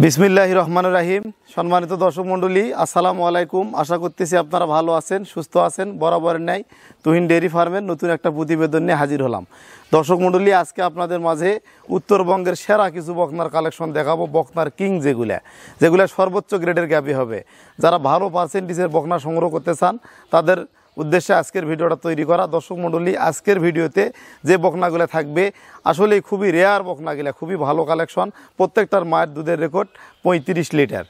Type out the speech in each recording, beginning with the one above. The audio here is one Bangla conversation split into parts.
বিসমিল্লাহির রহমানির রহিম। সম্মানিত দর্শক মণ্ডলী, আসসালামু আলাইকুম। আশা করতেছি আপনারা ভালো আছেন, সুস্থ আছেন। বরাবরের ন্যায় তুহিন ডেয়ারি ফার্মের নতুন একটা প্রতিবেদন নিয়ে হাজির হলাম। দর্শক মণ্ডলী, আজকে আপনাদের মাঝে উত্তরবঙ্গের সেরা কিছু বকনার কালেকশন দেখাবো। বকনার কিং যেগুলা সর্বোচ্চ গ্রেডের গাভী হবে। যারা ভালো পার্সেন্টেজের বকনা সংগ্রহ করতে চান তাদের উদ্দেশ্যে আজকের ভিডিওটা তৈরি করা। দর্শক মণ্ডলী, আজকের ভিডিওতে যে বকনাগুলো থাকবে আসলেই খুবই রেয়ার বকনাগুলা, খুবই ভালো কালেকশন। প্রত্যেকটার মায়ের দুধের রেকর্ড 35 লিটার।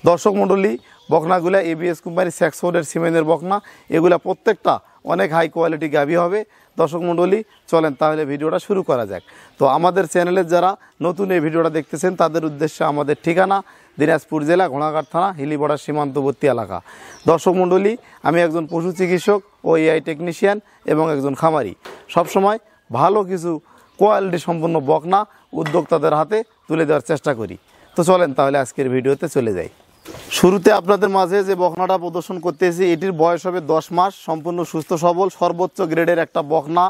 দর্শক মণ্ডলী, বকনাগুলা এবিএস কোম্পানি স্যাক্সফোর্ডের সিমেন্টের বকনা। এগুলা প্রত্যেকটা অনেক হাই কোয়ালিটি গাভী হবে। দর্শক মণ্ডলী, চলেন তাহলে ভিডিওটা শুরু করা যাক। তো আমাদের চ্যানেলের যারা নতুন এই ভিডিওটা দেখতেছেন তাদের উদ্দেশ্যে আমাদের ঠিকানা দিনাজপুর জেলা ঘোড়াঘাট থানা হিলিবর্ডার সীমান্তবর্তী এলাকা। দর্শক মণ্ডলী, আমি একজন পশু চিকিৎসক ও এআই টেকনিশিয়ান এবং একজন খামারি। সবসময় ভালো কিছু কোয়ালিটি সম্পন্ন বকনা উদ্যোক্তাদের হাতে তুলে দেওয়ার চেষ্টা করি। তো চলেন তাহলে আজকের ভিডিওতে চলে যাই। শুরুতে আপনাদের মাঝে যে বকনাটা প্রদর্শন করতেছি, এটির বয়স হবে 10 মাস। সম্পূর্ণ সুস্থ সবল সর্বোচ্চ গ্রেডের একটা বকনা।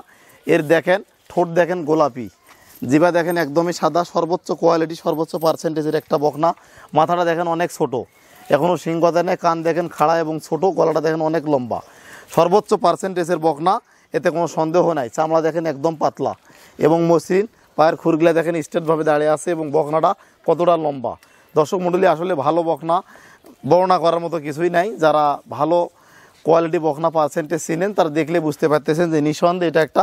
এর দেখেন ঠোঁট দেখেন গোলাপি, জিভা দেখেন একদমই সাদা, সর্বোচ্চ কোয়ালিটি সর্বোচ্চ পার্সেন্টেজের একটা বকনা। মাথাটা দেখেন অনেক ছোট, এখনও সিংগতা নেই। কান দেখেন খাড়া এবং ছোট, গলাটা দেখেন অনেক লম্বা। সর্বোচ্চ পার্সেন্টেজের বকনা, এতে কোনো সন্দেহ নাই। চামড়া দেখেন একদম পাতলা এবং মসৃণ। পায়ের খুরগুলা দেখেন স্ট্রেটভাবে দাঁড়িয়ে আছে এবং বকনাটা কতটা লম্বা। দর্শক মণ্ডলী, আসলে ভালো বকনা বর্ণনা করার মতো কিছুই নাই। যারা ভালো কোয়ালিটি বকনা পার্সেন্টেজ চিনেন তারা দেখলে বুঝতে পারতেছেন যে নিঃসন্দেহে এটা একটা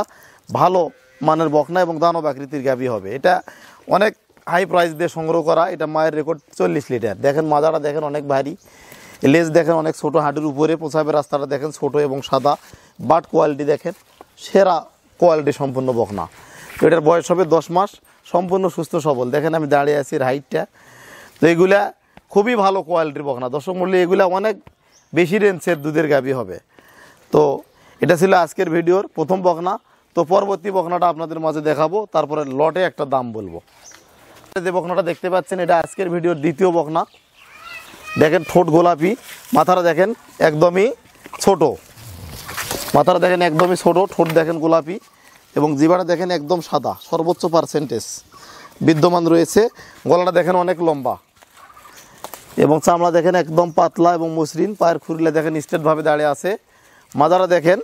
ভালো মানের বকনা এবং দানব আকৃতির গাভী হবে। এটা অনেক হাই প্রাইস দিয়ে সংগ্রহ করা। এটা মায়ের রেকর্ড 40 লিটার। দেখেন মাজাটা দেখেন অনেক ভারী, লেজ দেখেন অনেক ছোট, হাঁটুর উপরে প্রসাবের রাস্তাটা দেখেন ছোট এবং সাদা। বাট কোয়ালিটি দেখেন সেরা কোয়ালিটি সম্পূর্ণ বকনা। তো এটার বয়স হবে 10 মাস। সম্পূর্ণ সুস্থ সবল। দেখেন আমি দাঁড়িয়ে আছি, হাইটটা। তো এগুলা খুবই ভালো কোয়ালিটির বকনা। দর্শক মণ্ডলী, এগুলা অনেক বেশি রেঞ্জের দুধের গাভী হবে। তো এটা ছিল আজকের ভিডিওর প্রথম বকনা। তো পরবর্তী বকনাটা আপনাদের মাঝে দেখাবো, তারপরে লটে একটা দাম বলবো। যে বকনাটা দেখতে পাচ্ছেন এটা আজকের ভিডিওর দ্বিতীয় বকনা। দেখেন ঠোঁট গোলাপি, মাথাটা দেখেন একদমই ছোট, মাথাটা দেখেন একদমই ছোট, ঠোঁট দেখেন গোলাপি এবং জিভাটা দেখেন একদম সাদা। সর্বোচ্চ পার্সেন্টেজ বিদ্যমান রয়েছে। গলাটা দেখেন অনেক লম্বা এবং চামড়া দেখেন একদম পাতলা এবং মসৃণ। পায়ের খুরগুলা দেখেন স্ট্রেটভাবে দাঁড়িয়ে আছে। মাজারা দেখেন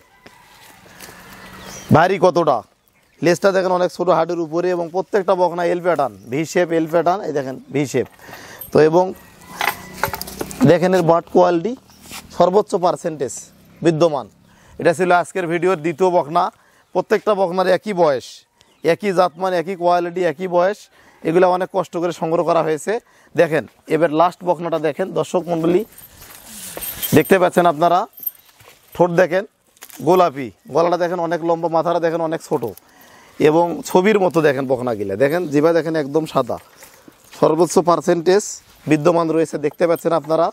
ভারী কতটা, লেজটা দেখেন অনেক ছোটো, হাঁটুর উপরে এবং প্রত্যেকটা বকনা এল প্যাটার্ন, ভি শেপ, এল প্যাটার্ন। এই দেখেন ভি শেপ। তো এবং দেখেন এর বাট কোয়ালিটি সর্বোচ্চ পার্সেন্টেজ বিদ্যমান। এটা ছিল আজকের ভিডিওর দ্বিতীয় বকনা। প্রত্যেকটা বকনার একই বয়স, একই জাতমান, একই কোয়ালিটি, একই বয়স। এগুলো অনেক কষ্ট করে সংগ্রহ করা হয়েছে। দেখেন এবার লাস্ট বকনাটা দেখেন। দর্শক মণ্ডলী, দেখতে পাচ্ছেন আপনারা, ঠোঁট দেখেন গোলাপি, গলাটা দেখেন অনেক লম্বা, মাথাটা দেখেন অনেক ছোট এবং ছবির মতো দেখেন বকনাগুলা। দেখেন জিভা দেখেন একদম সাদা, সর্বোচ্চ পার্সেন্টেজ বিদ্যমান রয়েছে, দেখতে পাচ্ছেন আপনারা।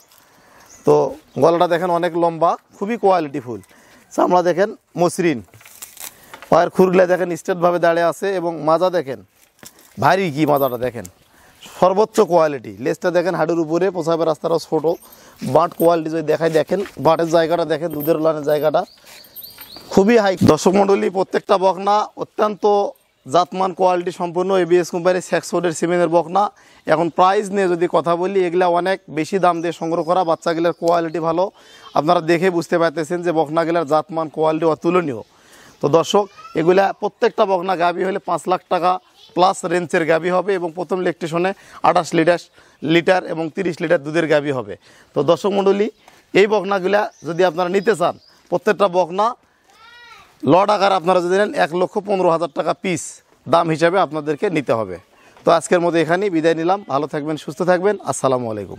তো গলাটা দেখেন অনেক লম্বা, খুবই কোয়ালিটিফুল। চামড়া দেখেন মসৃণ, পায়ের খুরগুলা দেখেন স্ট্রেটভাবে দাঁড়িয়ে আছে এবং মাজা দেখেন ভারী, কি মাজাটা দেখেন সর্বোচ্চ কোয়ালিটি। লেজটা দেখেন হাঁটুর উপরে, প্রসাবের রাস্তাটাও ছোট। বাট কোয়ালিটি যদি দেখায় দেখেন, বাটের জায়গাটা দেখেন, দুধের লানের জায়গাটা খুবই হাই। দর্শক মণ্ডলী, প্রত্যেকটা বকনা অত্যন্ত জাতমান কোয়ালিটি সম্পূর্ণ এবিএস কোম্পানির স্যাক্সফোর্ডের সিমেন্টের বকনা। এখন প্রাইস নিয়ে যদি কথা বলি, এগুলা অনেক বেশি দাম দিয়ে সংগ্রহ করা। বাচ্চাগুলোর কোয়ালিটি ভালো, আপনারা দেখে বুঝতে পারতেছেন যে বকনাগুলার জাতমান কোয়ালিটি অতুলনীয়। তো দর্শক, এগুলা প্রত্যেকটা বকনা গাভী হলে 5 লাখ টাকা প্লাস রেঞ্জের গাভী হবে এবং প্রথম ল্যাকটেশনে 28 লিটার এবং 30 লিটার দুধের গাভী হবে। তো দর্শক মণ্ডলী, এই বকনাগুলা যদি আপনারা নিতে চান, প্রত্যেকটা বকনা লট আকার আপনারা যদি নেন 1,15,000 টাকা পিস দাম হিসাবে আপনাদেরকে নিতে হবে। তো আজকের মতো এখানেই বিদায় নিলাম। ভালো থাকবেন, সুস্থ থাকবেন। আসসালামু আলাইকুম।